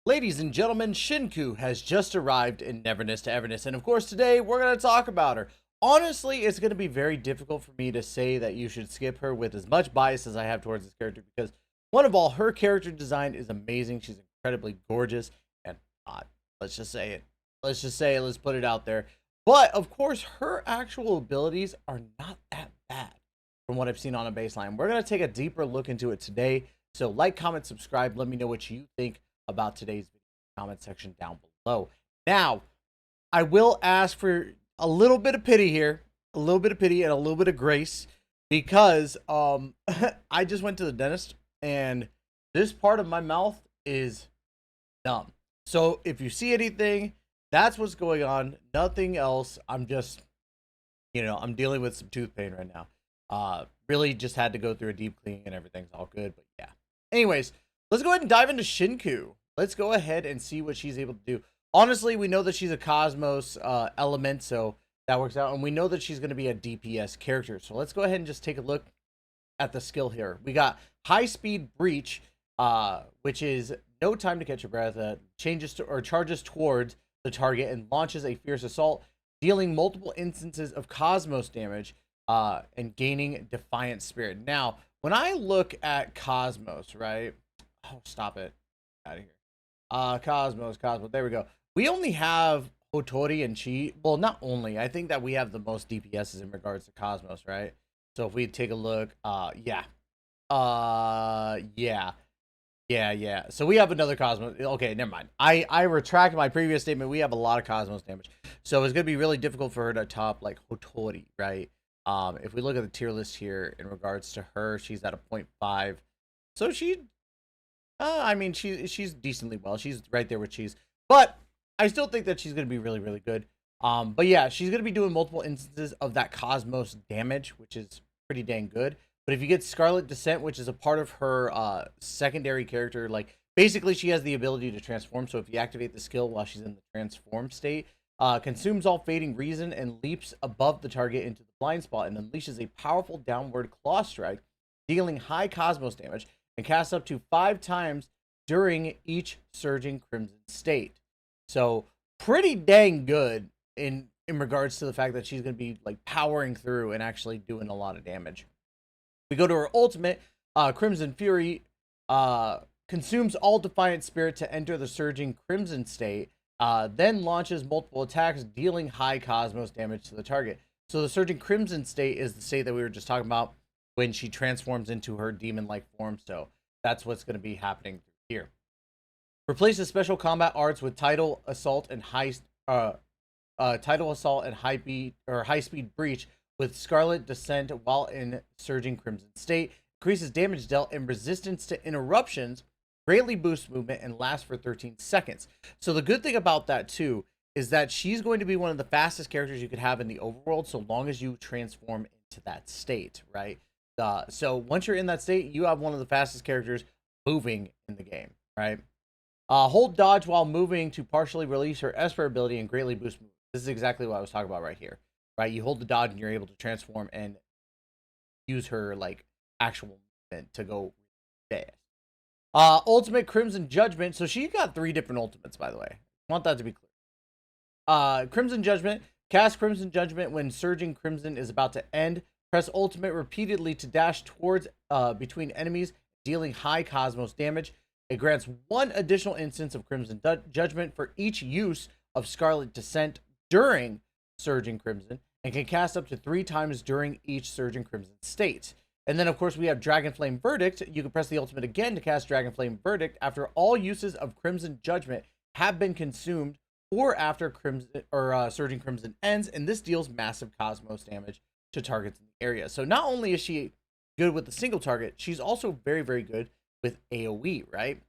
Ladies and gentlemen, Shinku has just arrived in Neverness to Everness, and of course today we're going to talk about her. Honestly, it's going to be very difficult for me to say that you should skip her with as much bias as I have towards this character because one of all, her character design is amazing. She's incredibly gorgeous and hot. Let's just say it. Let's put it out there. But of course, her actual abilities are not that bad from what I've seen on a baseline. We're going to take a deeper look into it today. So like, comment, subscribe. Let me know what you think about today's video in the comment section down below. Now, I will ask for a little bit of pity here, a little bit of pity and a little bit of grace because I just went to the dentist and this part of my mouth is numb. So if you see anything, that's what's going on. Nothing else. I'm just, I'm dealing with some tooth pain right now. Really just had to go through a deep cleaning and everything's all good, but yeah. Anyways, let's go ahead and dive into Shinku. Let's go ahead and see what she's able to do. Honestly, we know that she's a Cosmos element, so that works out. And we know that she's going to be a DPS character. So let's go ahead and just take a look at the skill here. We got High Speed Breach, which is no time to catch your breath. Changes to or charges towards the target and launches a fierce assault, dealing multiple instances of Cosmos damage and gaining Defiant Spirit. Now, when I look at Cosmos, right? Oh, stop it. Out of here. Cosmos. There we go. We only have Hotori and Chi. Well, not only. I think that we have the most DPSs in regards to Cosmos, right? So if we take a look, yeah. Yeah. So we have another Cosmos. Okay, never mind. I retract my previous statement. We have a lot of Cosmos damage. So it's going to be really difficult for her to top, like, Hotori, right? If we look at the tier list here in regards to her, she's at a 0.5. So I mean, she's decently well. She's right there with Cheese. But I still think that she's going to be really, really good. But yeah, she's going to be doing multiple instances of that Cosmos damage, which is pretty dang good. But if you get Scarlet Descent, which is a part of her secondary character, like basically she has the ability to transform. So if you activate the skill while she's in the transform state, consumes all fading reason and leaps above the target into the blind spot and unleashes a powerful downward claw strike, dealing high Cosmos damage and casts up to 5 times during each surging Crimson state. So pretty dang good in regards to the fact that she's going to be like powering through and actually doing a lot of damage. We go to her ultimate, Crimson Fury, consumes all Defiant Spirit to enter the surging Crimson state, then launches multiple attacks, dealing high Cosmos damage to the target. So the surging Crimson state is the state that we were just talking about when she transforms into her demon-like form. So that's what's going to be happening here. Replaces special combat arts with Tidal Assault and High Speed Breach with Scarlet Descent while in Surging Crimson state. Increases damage dealt and resistance to interruptions, greatly boosts movement, and lasts for 13 seconds. So the good thing about that too is that she's going to be one of the fastest characters you could have in the overworld so long as you transform into that state, right? So once you're in that state, you have one of the fastest characters moving in the game, right? Hold dodge while moving to partially release her Esper ability and greatly boost movement. This is exactly what I was talking about right here, right? You hold the dodge and you're able to transform and use her like actual movement to go fast. Ultimate Crimson Judgment. So she got 3 different ultimates, by the way. I want that to be clear. Crimson Judgment. Cast Crimson Judgment when Surging Crimson is about to end. Press ultimate repeatedly to dash towards between enemies, dealing high Cosmos damage. It grants 1 additional instance of Crimson Judgment for each use of Scarlet Descent during Surging Crimson, and can cast up to 3 times during each Surging Crimson state. And then, of course, we have Dragonflame Verdict. You can press the ultimate again to cast Dragonflame Verdict after all uses of Crimson Judgment have been consumed or after Surging Crimson ends, and this deals massive Cosmos damage to targets in the area. So not only is she good with the single target, she's also very, very good with AoE, right?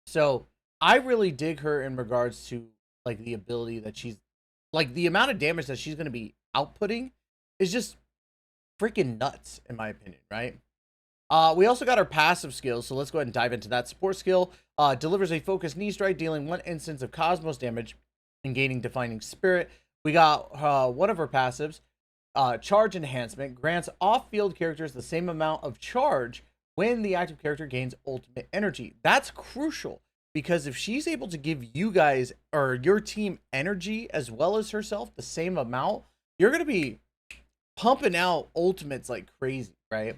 So I really dig her in regards to like the ability that she's like the amount of damage that she's going to be outputting is just freaking nuts in my opinion, right? We also got our passive skills, so let's go ahead and dive into that. Support skill delivers a focused knee strike, dealing 1 instance of Cosmos damage and gaining Defining Spirit. We got one of her passives, Charge Enhancement, grants off-field characters the same amount of charge when the active character gains ultimate energy. That's crucial because if she's able to give you guys or your team energy as well as herself the same amount, you're going to be pumping out ultimates like crazy, right?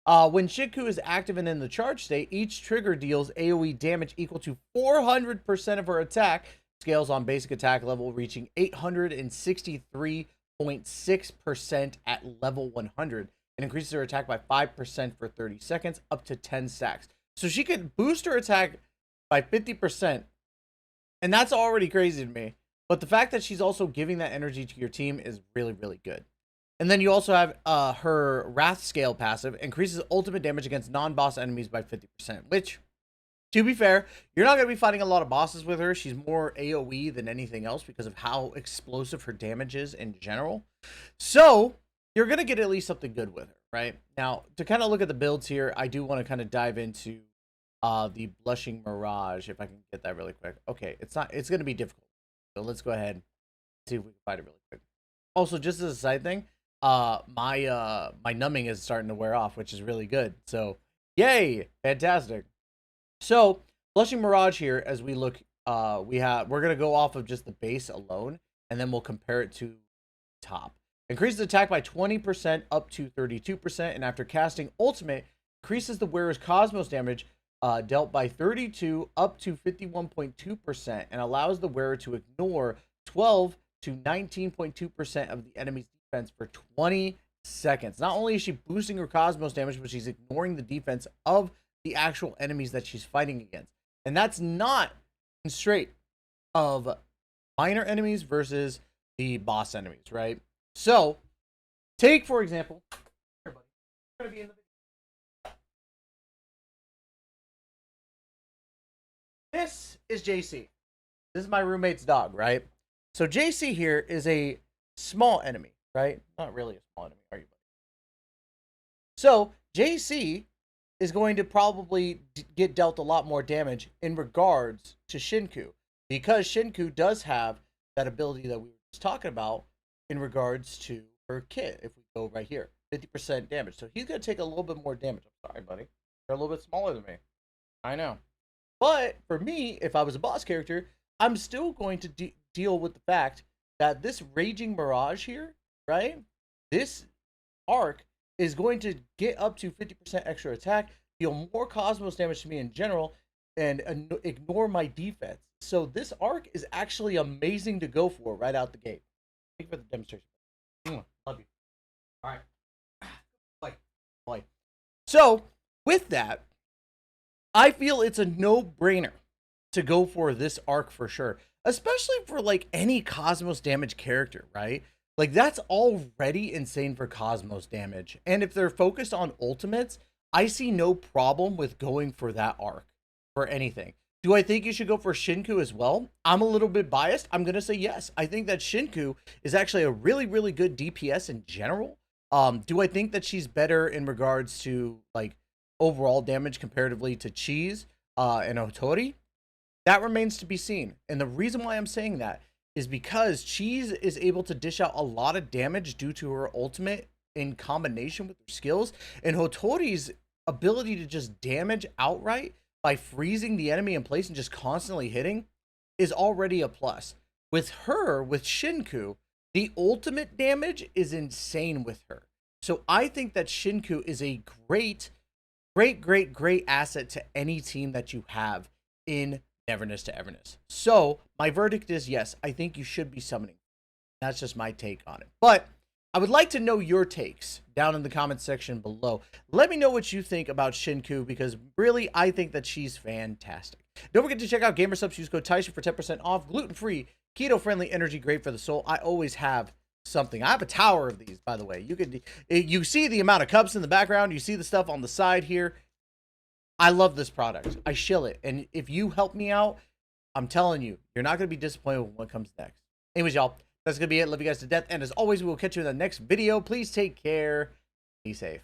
When Shinku is active and in the charge state, each trigger deals AoE damage equal to 400% of her attack, scales on basic attack level, reaching 863.6% at level 100, and increases her attack by 5% for 30 seconds, up to 10 stacks. So she could boost her attack by 50%, and that's already crazy to me. But the fact that she's also giving that energy to your team is really, really good. And then you also have her Wrath Scale passive, increases ultimate damage against non-boss enemies by 50%, which, to be fair, you're not going to be fighting a lot of bosses with her. She's more AoE than anything else because of how explosive her damage is in general. So you're going to get at least something good with her, right? Now, to kind of look at the builds here, I do want to kind of dive into the Blushing Mirage, if I can get that really quick. Okay, it's going to be difficult. So let's go ahead and see if we can fight it really quick. Also, just as a side thing, my numbing is starting to wear off, which is really good. So, yay, fantastic. So, Blushing Mirage here, as we look, we're gonna go off of just the base alone, and then we'll compare it to top. Increases attack by 20% up to 32%, and after casting ultimate, increases the wearer's cosmos damage dealt by 32 up to 51.2%, and allows the wearer to ignore 12 to 19.2% of the enemy's defense for 20 seconds. Not only is she boosting her cosmos damage, but she's ignoring the defense of the actual enemies that she's fighting against. And that's not straight of minor enemies versus the boss enemies, right? So, take, for example, this is JC. This is my roommate's dog, right? So JC here is a small enemy, right? Not really a small enemy, are you, buddy? So JC is going to probably get dealt a lot more damage in regards to Shinku, because Shinku does have that ability that we were just talking about in regards to her kit. If we go right here, 50% damage. So he's going to take a little bit more damage. I'm sorry, buddy. You're a little bit smaller than me. I know. But for me, if I was a boss character, I'm still going to deal with the fact that this Raging Mirage here, right? This arc is going to get up to 50% extra attack, deal more cosmos damage to me in general, and ignore my defense. So this arc is actually amazing to go for right out the gate. Thank you for the demonstration. Love you. All right. Boy. So with that, I feel it's a no-brainer to go for this arc for sure, especially for like any cosmos damage character, right? Like that's already insane for cosmos damage. And if they're focused on ultimates, I see no problem with going for that arc for anything. Do I think you should go for Shinku as well? I'm a little bit biased. I'm going to say yes. I think that Shinku is actually a really, really good DPS in general. Do I think that she's better in regards to like overall damage comparatively to Cheese and Otori? That remains to be seen. And the reason why I'm saying that is because Cheese is able to dish out a lot of damage due to her ultimate in combination with her skills. And Hotori's ability to just damage outright by freezing the enemy in place and just constantly hitting is already a plus. With her, with Shinku, the ultimate damage is insane with her. So I think that Shinku is a great asset to any team that you have in Neverness to Everness. So my verdict is yes, I think you should be summoning. That's just my take on it. But I would like to know your takes down in the comment section below. Let me know what you think about Shinku, because really I think that she's fantastic. Don't forget to check out GamerSupps. Use code Tyson for 10% off. Gluten-free, keto-friendly energy, great for the soul. I always have something. I have a tower of these, by the way. You see the amount of cups in the background. You see the stuff on the side here. I love this product. I shill it. And if you help me out, I'm telling you, you're not going to be disappointed with what comes next. Anyways, y'all, that's going to be it. Love you guys to death. And as always, we will catch you in the next video. Please take care. Be safe.